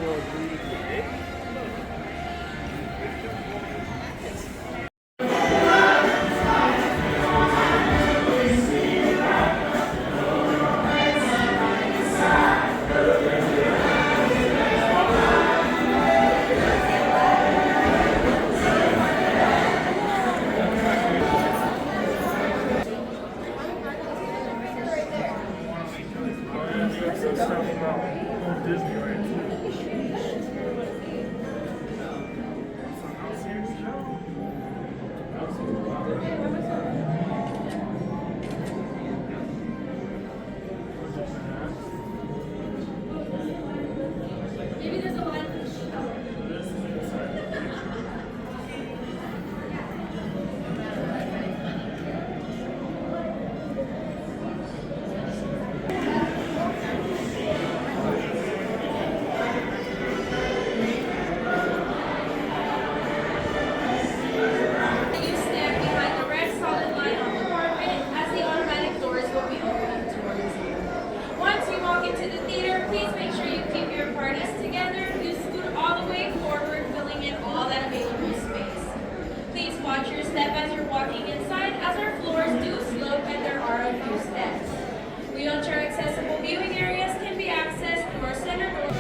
Walt Disney, right? Maybe there's a line. Wheelchair accessible viewing areas can be accessed through our center door.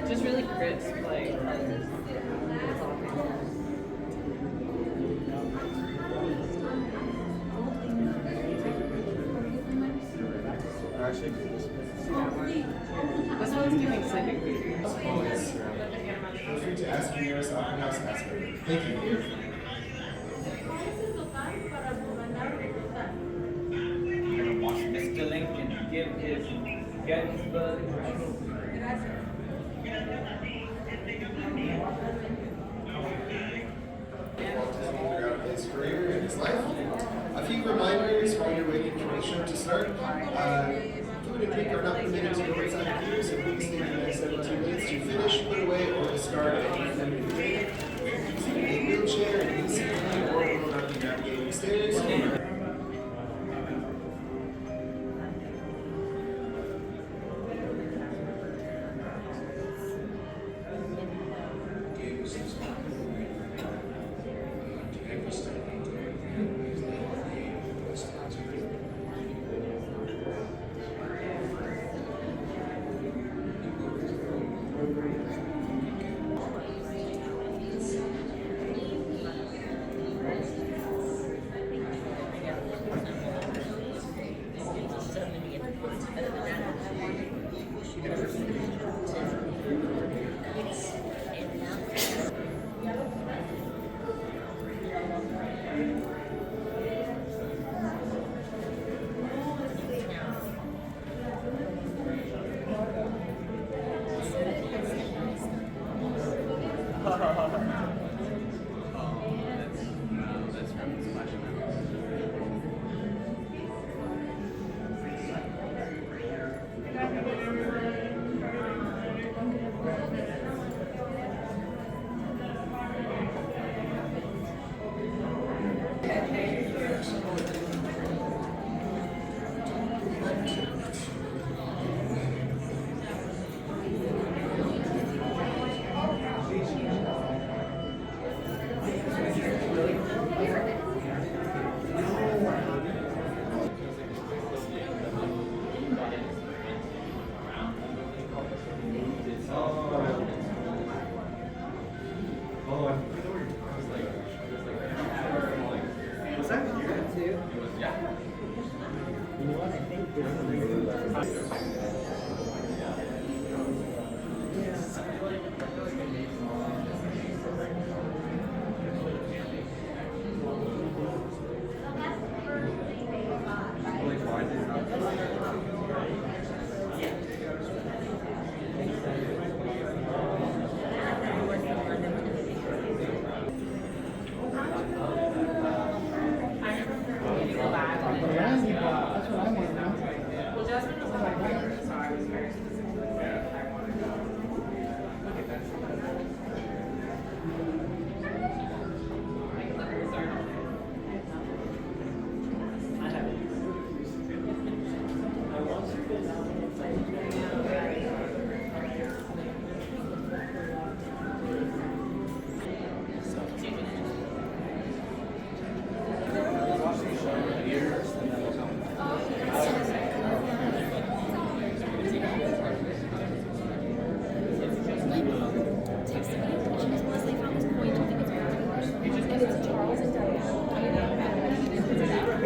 Just really crisp, like. This one's giving sleeping beauty. Feel free to ask your nearest Opera House aspirator. Thank you. I'm gonna watch Mr. Lincoln give his Gettysburg Address. Walt Disney throughout his career and his life. A few reminders while you're waiting for the show to start. Food and drink are not permitted to go inside the theater, so please stay in the next 72 minutes to finish, put away, or discard any limited drink. Using a wheelchair, an easy or will not be navigating stairs.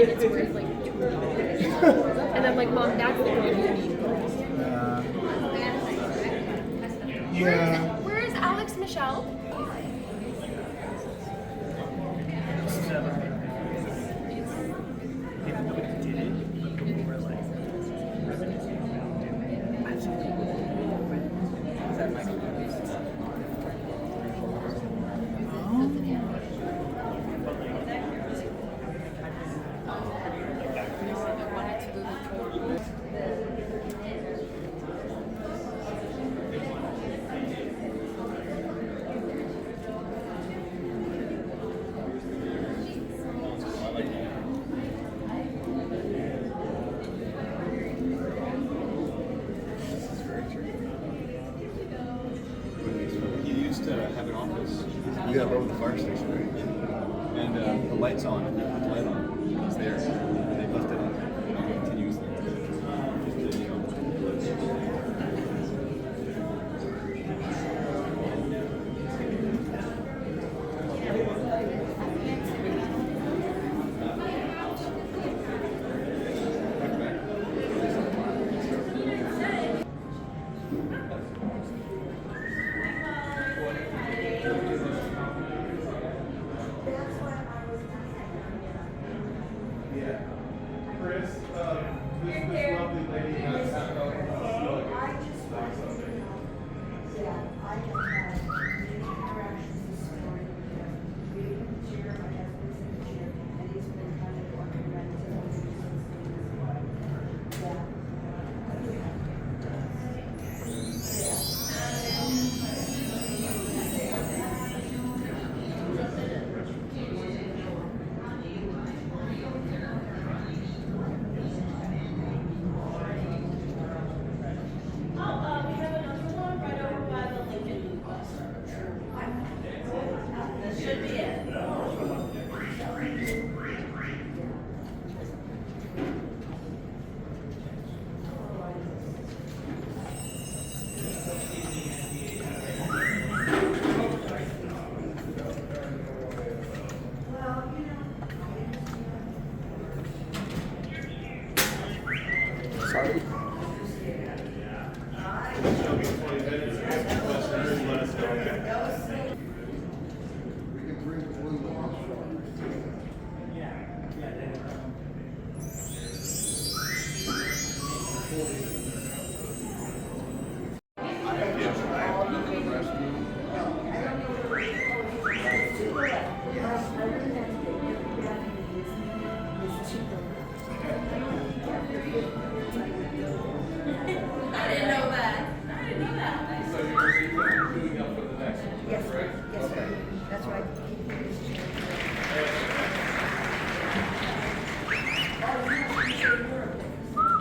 It's worth like $2. And I'm like, Mom, that's the girl you need. Yeah. Where is Alex Michelle? Even though it did it, but people were like, revenues came down, dude. Is that Michael? He used to have an office. We got over the fire station, right? And the light's on. Put the light on. It's there. They left it on continuously. Just to, you know. Chris, this lovely lady has We have another one right over by the Lincoln bus. This should be it. Sorry. I didn't know that. I didn't know that. So you're moving up for the next one? Yes, Right? yes, sir. That's right.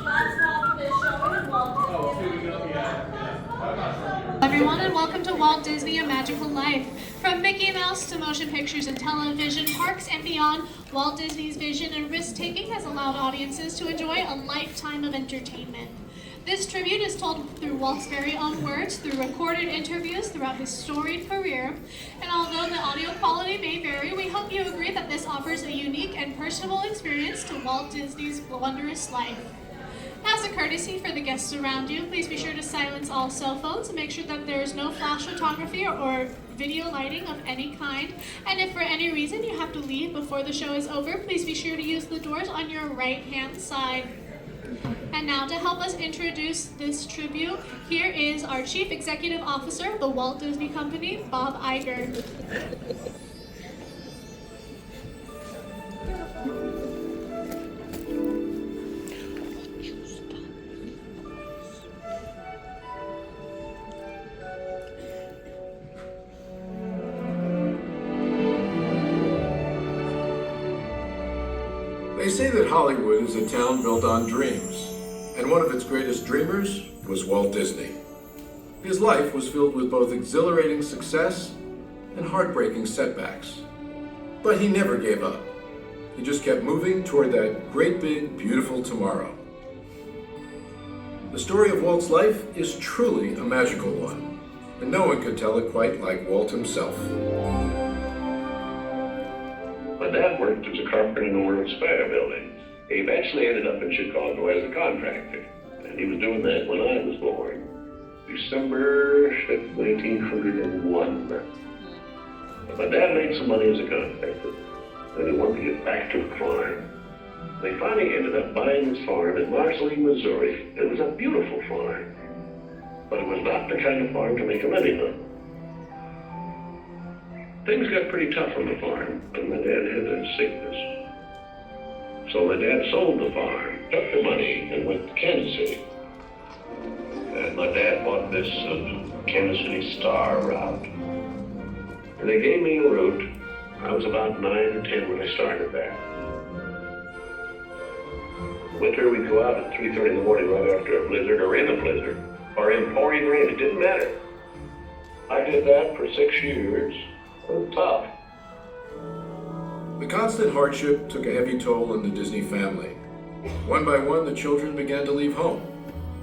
Last call for this show is Walt Disney. Oh, so we go, yeah. I'm not sure. Everyone, and welcome to Walt Disney: A Magical Life. From Mickey Mouse to motion pictures and television, parks and beyond, Walt Disney's vision and risk-taking has allowed audiences to enjoy a lifetime of entertainment. This tribute is told through Walt's very own words, through recorded interviews throughout his storied career. And although the audio quality may vary, we hope you agree that this offers a unique and personable experience to Walt Disney's wondrous life. As a courtesy for the guests around you, please be sure to silence all cell phones and make sure that there is no flash photography or video lighting of any kind. And if for any reason you have to leave before the show is over, please be sure to use the doors on your right-hand side. And now to help us introduce this tribute, here is our Chief Executive Officer of the Walt Disney Company, Bob Iger. They say that Hollywood is a town built on dreams, and one of its greatest dreamers was Walt Disney. His life was filled with both exhilarating success and heartbreaking setbacks. But he never gave up. He just kept moving toward that great big, beautiful tomorrow. The story of Walt's life is truly a magical one, and no one could tell it quite like Walt himself. My dad worked as a carpenter in the World's Fair building. He eventually ended up in Chicago as a contractor, and he was doing that when I was born, December 1901. But my dad made some money as a contractor, and he wanted to get back to the farm. They finally ended up buying this farm in Marceline, Missouri. It was a beautiful farm, but it was not the kind of farm to make a living on. Things got pretty tough on the farm, and my dad had a sickness. So my dad sold the farm, took the money, and went to Kansas City. And my dad bought this Kansas City Star route. And they gave me a route. I was about 9 or 10 when I started there. Winter, we'd go out at 3:30 in the morning right after a blizzard, or in a blizzard, or in pouring rain. It didn't matter. I did that for 6 years. It was tough. The constant hardship took a heavy toll on the Disney family. One by one, the children began to leave home.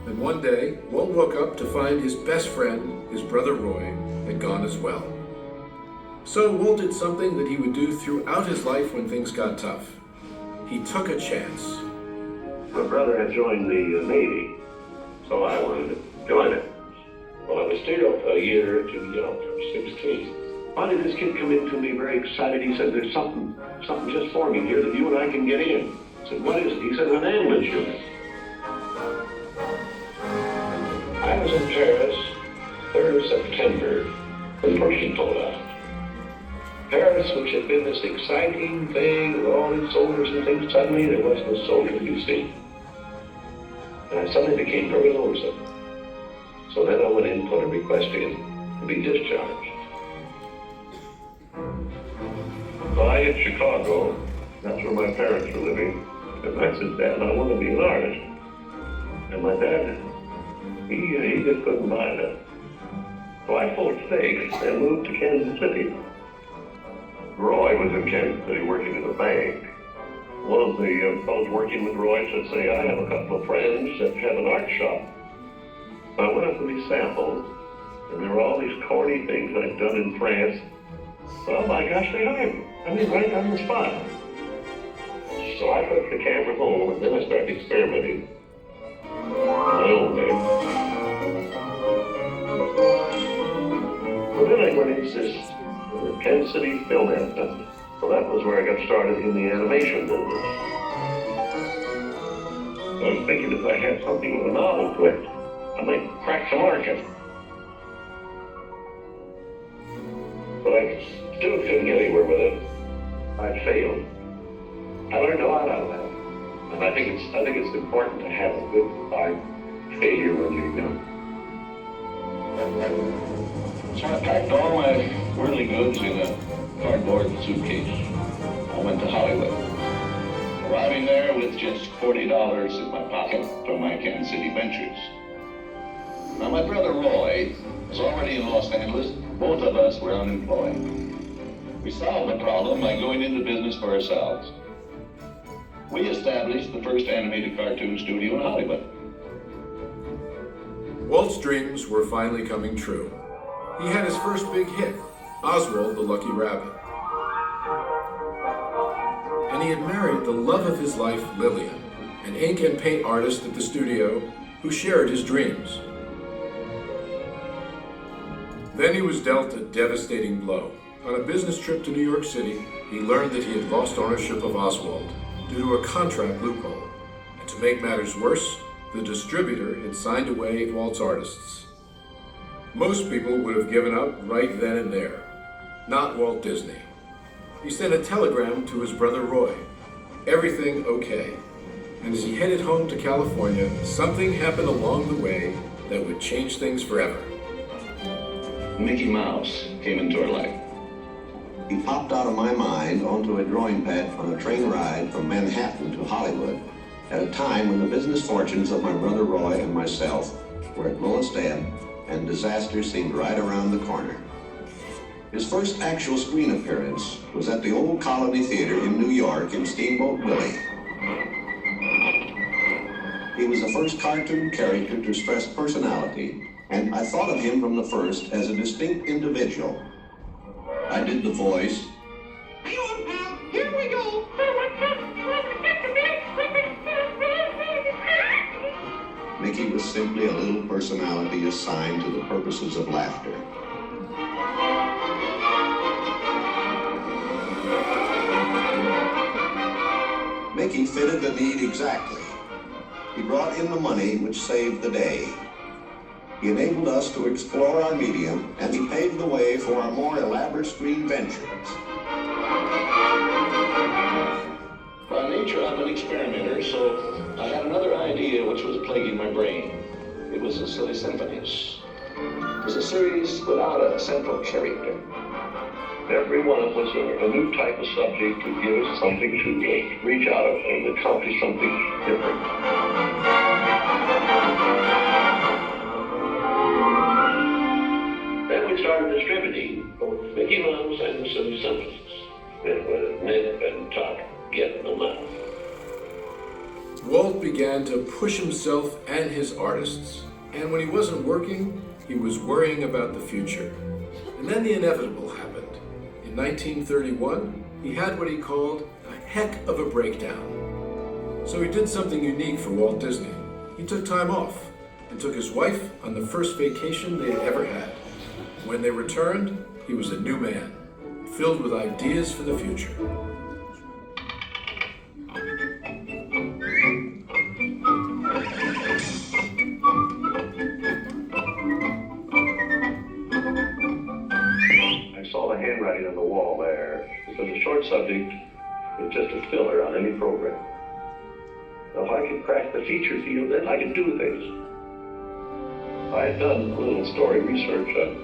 And one day, Walt woke up to find his best friend, his brother Roy, had gone as well. So Walt did something that he would do throughout his life when things got tough. He took a chance. My brother had joined the Navy, so I wanted to join it. Well, I was still a year or 2 young, 16. Finally, this kid come in to me very excited. He said, "There's something just forming here that you and I can get in." I said, "What is it?" He said, "An ambulance unit." I was in Paris, 3rd of September, when Pershing pulled out. Paris, which had been this exciting thing with all these soldiers and things, suddenly there wasn't a soldier to be seen. And I suddenly became very lonesome. So then I went in and put a request in to be discharged. So I hit Chicago, that's where my parents were living, and I said, "Dad, I want to be an artist." And my dad, he just couldn't buy that. So I pulled stakes and moved to Kansas City. Roy was in Kansas City working in a bank. One of the fellows working with Roy said, "Say, I have a couple of friends that have an art shop." I went up with these samples, and there were all these corny things I'd done in France. Oh my gosh, they hired me. I mean, right on the spot. So I took the camera home, and then I started experimenting in my own way. So then I went into this Kansas City Film Festival. So that was where I got started in the animation business. So I was thinking if I had something with a novel twist, I might crack the market. But I still couldn't get anywhere with it. I failed. I learned a lot out of that. And I think it's important to have a good art failure when you're young. So I packed all my worldly goods in a cardboard suitcase. I went to Hollywood, arriving there with just $40 in my pocket from my Kansas City ventures. Now my brother Roy was already in Los Angeles. Both of us were unemployed. We solved the problem by going into business for ourselves. We established the first animated cartoon studio in Hollywood. Walt's dreams were finally coming true. He had his first big hit, Oswald the Lucky Rabbit. And he had married the love of his life, Lillian, an ink and paint artist at the studio who shared his dreams. Then he was dealt a devastating blow. On a business trip to New York City, he learned that he had lost ownership of Oswald due to a contract loophole. And to make matters worse, the distributor had signed away Walt's artists. Most people would have given up right then and there. Not Walt Disney. He sent a telegram to his brother Roy. Everything okay. And as he headed home to California, something happened along the way that would change things forever. Mickey Mouse came into our life. He popped out of my mind onto a drawing pad on a train ride from Manhattan to Hollywood at a time when the business fortunes of my brother Roy and myself were at lowest ebb and disaster seemed right around the corner. His first actual screen appearance was at the Old Colony Theater in New York in Steamboat Willie. He was the first cartoon character to stress personality, and I thought of him from the first as a distinct individual. I did the voice. Hang on, pal, here we go. Mickey was simply a little personality assigned to the purposes of laughter. Mickey fitted the need exactly. He brought in the money which saved the day. He enabled us to explore our medium, and he paved the way for our more elaborate screen ventures. By nature, I'm an experimenter, so I had another idea which was plaguing my brain. It was the Silly Symphonies. It was a series without a central character. Every one of us a new type of subject to give us something to reach out of and accomplish something different. Then we started distributing both Mickey Mouse and the Silly Symphonies. It was nip and tuck, getting them out. Walt began to push himself and his artists, and when he wasn't working, he was worrying about the future. And then the inevitable happened. In 1931, he had what he called a heck of a breakdown. So he did something unique for Walt Disney. He took time off and took his wife on the first vacation they had ever had. When they returned, he was a new man, filled with ideas for the future. I saw the handwriting on the wall there. It was a short subject. It's just a filler on any program. Now, if I could crack the feature field, then I could do things. I had done a little story research on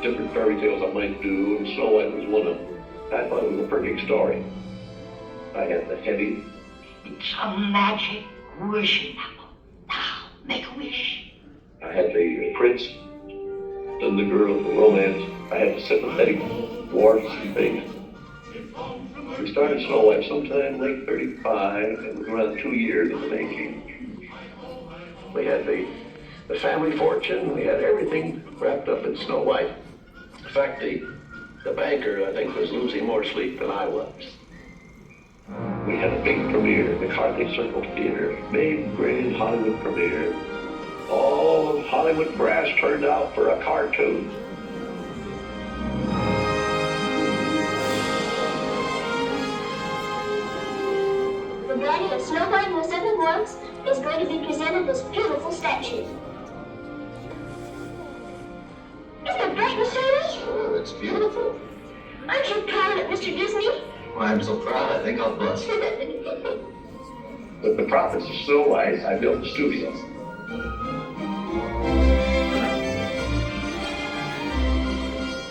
different fairy tales I might do, and Snow White was one of them. I thought it was a perfect story. I had the heavy. It's a magic wishing apple. Now, make a wish. I had the prince and the girl, the romance. I had the sympathetic dwarfs and things. We started Snow White sometime late 35, and it was around 2 years in the making. We had the family fortune, we had everything wrapped up in Snow White. In fact, the banker, I think, was losing more sleep than I was. We had a big premiere at the Carthay Circle Theater, big, grand Hollywood premiere. All of Hollywood brass turned out for a cartoon. The body of Snow White and the Seven Dwarfs is going to be presented this beautiful statue. Isn't it bright and shiny? Oh, it's beautiful. Aren't you proud of it, Mr. Disney? Why, I'm so proud, I think I'll bust. With the profits of Snow White, I built the studio.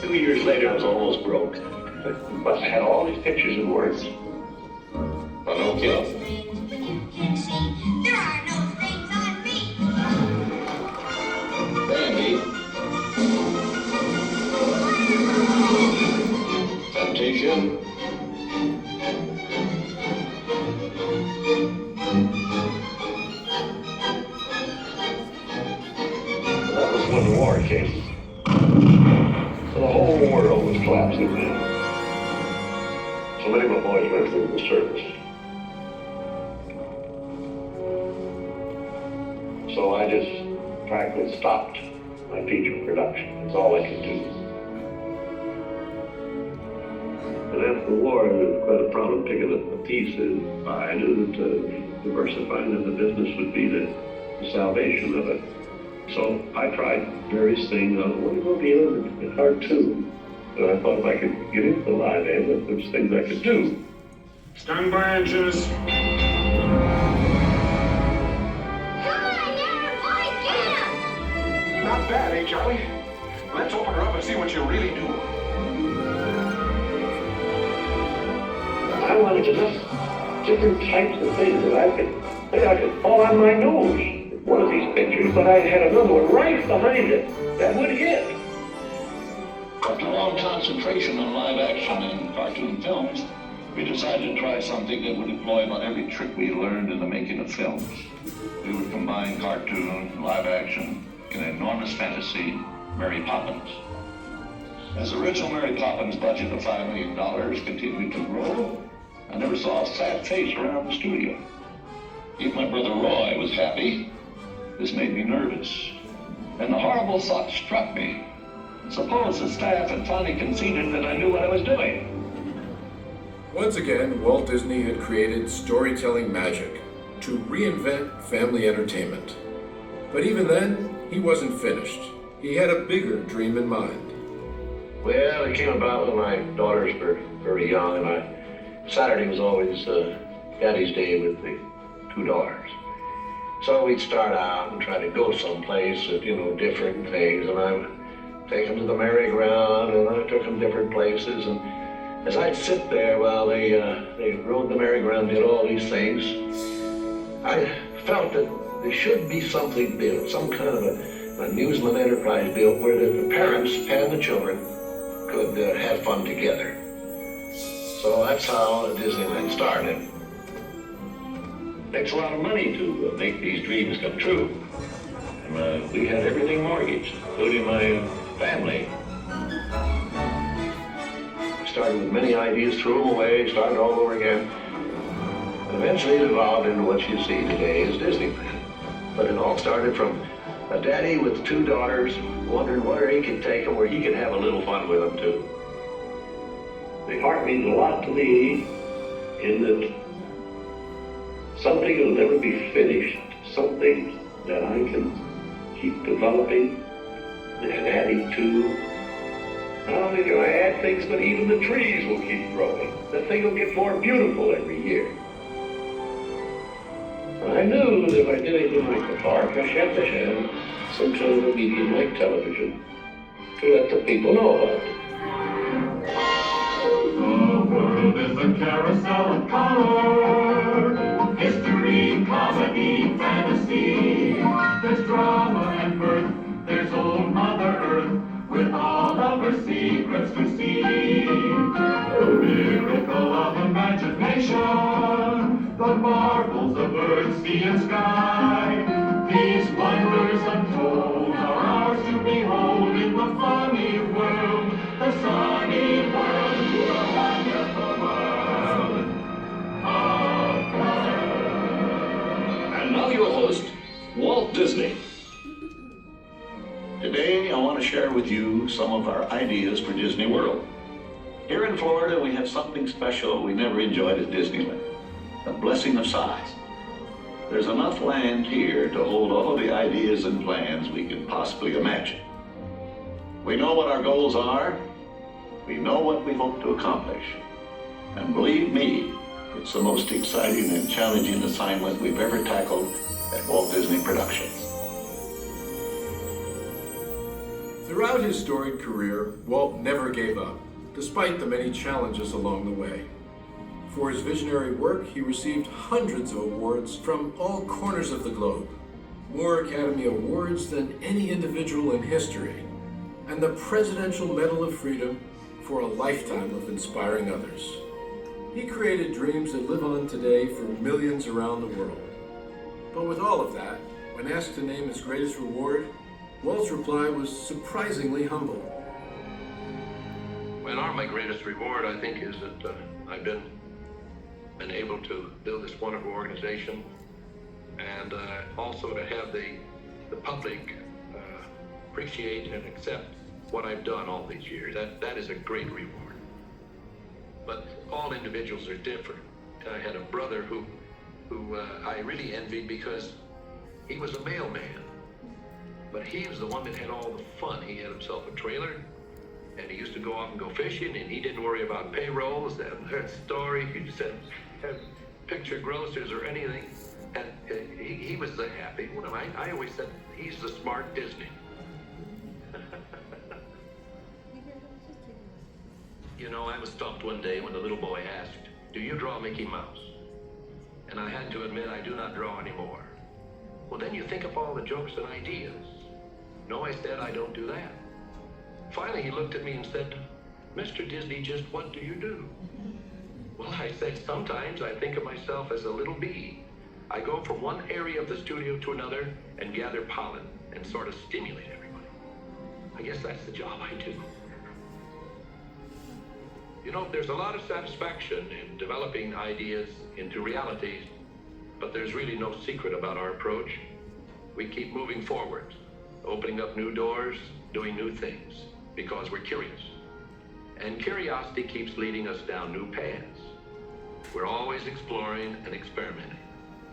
Two years later, I was almost broke. But I had all these pictures and words. Pinocchio. There are no things on me. Bambi. Temptation. That was when the war came. So the whole world was collapsing in. So many of my boys went through the service. So I just practically stopped my feature production. That's all I could do. And after the war, it was quite a problem picking up the pieces. I knew that diversifying in the business would be the salvation of it. So I tried various things. I wanted to go beyond the cartoon. And I thought if I could get into the live end, that there's things I could do. Stand by inches. Not bad, eh, Charlie? Let's open her up and see what you really do. I wanted to know different types of things that I could fall on my nose. One of these pictures, but I had another one right behind it that would hit. After a long concentration on live action and cartoon films, we decided to try something that would employ about every trick we learned in the making of films. We would combine cartoon and live action in an enormous fantasy, Mary Poppins. As the original Mary Poppins budget of $5 million continued to grow, I never saw a sad face around the studio. Even my brother Roy was happy. This made me nervous. And the horrible thought struck me. Suppose the staff had finally conceded that I knew what I was doing. Once again, Walt Disney had created storytelling magic to reinvent family entertainment. But even then, he wasn't finished. He had a bigger dream in mind. Well, it came about when my daughters were very young, and Saturday was always Daddy's Day with the two daughters. So we'd start out and try to go someplace with, different things, and I would take them to the merry-go-round, and I took them different places, and as I'd sit there while they rode the merry-go-round, did all these things, I felt that there should be something built, some kind of an amusement enterprise built where the parents and the children could have fun together. So that's how Disneyland started. It takes a lot of money to make these dreams come true. And we had everything mortgaged, including my family. We started with many ideas, threw them away, started all over again. And eventually it evolved into what you see today as Disneyland. But it all started from a daddy with two daughters wondering where he could take them, where he could have a little fun with them too. The art means a lot to me in that something will never be finished, something that I can keep developing and adding to. Not only do I add things, but even the trees will keep growing. The thing will get more beautiful every year. I knew that if I did anything like the park, I had to have some kind of a medium like television to let the people know about it. The world is a carousel of color. History, comedy, fantasy. There's drama and mirth. There's old Mother Earth with all of her secrets to see. The miracle of imagination. The marvels of earth, sea, and sky. These wonders untold are ours to behold in the funny world, the sunny world, the wonderful world of color. And now your host, Walt Disney. Today, I want to share with you some of our ideas for Disney World. Here in Florida, we have something special we never enjoyed at Disneyland. A blessing of size. There's enough land here to hold all the ideas and plans we can possibly imagine. We know what our goals are. We know what we hope to accomplish. And believe me, it's the most exciting and challenging assignment we've ever tackled at Walt Disney Productions. Throughout his storied career, Walt never gave up, despite the many challenges along the way. For his visionary work, he received hundreds of awards from all corners of the globe, more Academy Awards than any individual in history, and the Presidential Medal of Freedom for a lifetime of inspiring others. He created dreams that live on today for millions around the world. But with all of that, when asked to name his greatest reward, Walt's reply was surprisingly humble. Well, my greatest reward, I think, is that I've been able to build this wonderful organization and also to have the public appreciate and accept what I've done all these years. That is a great reward. But all individuals are different. I had a brother who I really envied because he was a mailman, but he was the one that had all the fun. He had himself a trailer, and he used to go off and go fishing, and he didn't worry about payrolls, that story. He just had picture grocers or anything, and he was the happy one. I always said he's the smart Disney. You know, I was stumped one day when the little boy asked, "Do you draw Mickey Mouse?" And I had to admit I do not draw anymore. Well, then you think of all the jokes and ideas. No, I said, I don't do that. Finally, he looked at me and said, "Mr. Disney, just what do you do?" Well, I said, sometimes I think of myself as a little bee. I go from one area of the studio to another and gather pollen and sort of stimulate everybody. I guess that's the job I do. You know, there's a lot of satisfaction in developing ideas into realities, but there's really no secret about our approach. We keep moving forward, opening up new doors, doing new things, because we're curious. And curiosity keeps leading us down new paths. We're always exploring and experimenting.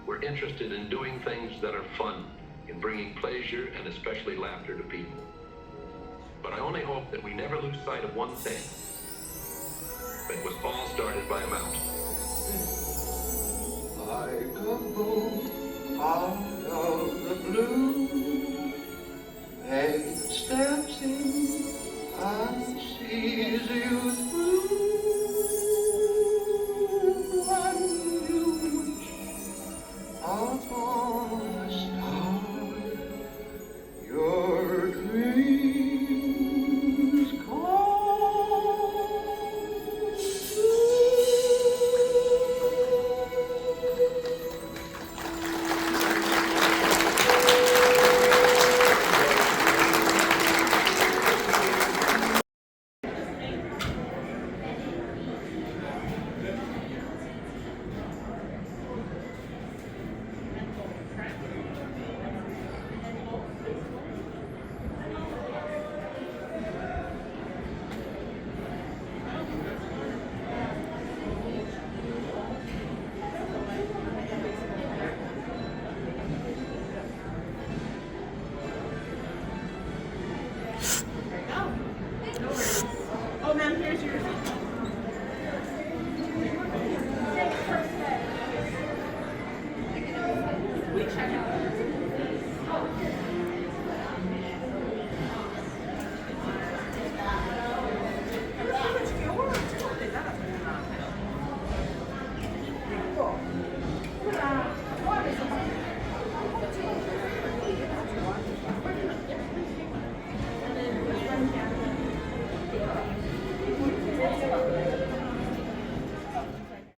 We're interested in doing things that are fun, in bringing pleasure and especially laughter to people. But I only hope that we never lose sight of one thing. It was all started by a mountain. Like a bolt out of the blue.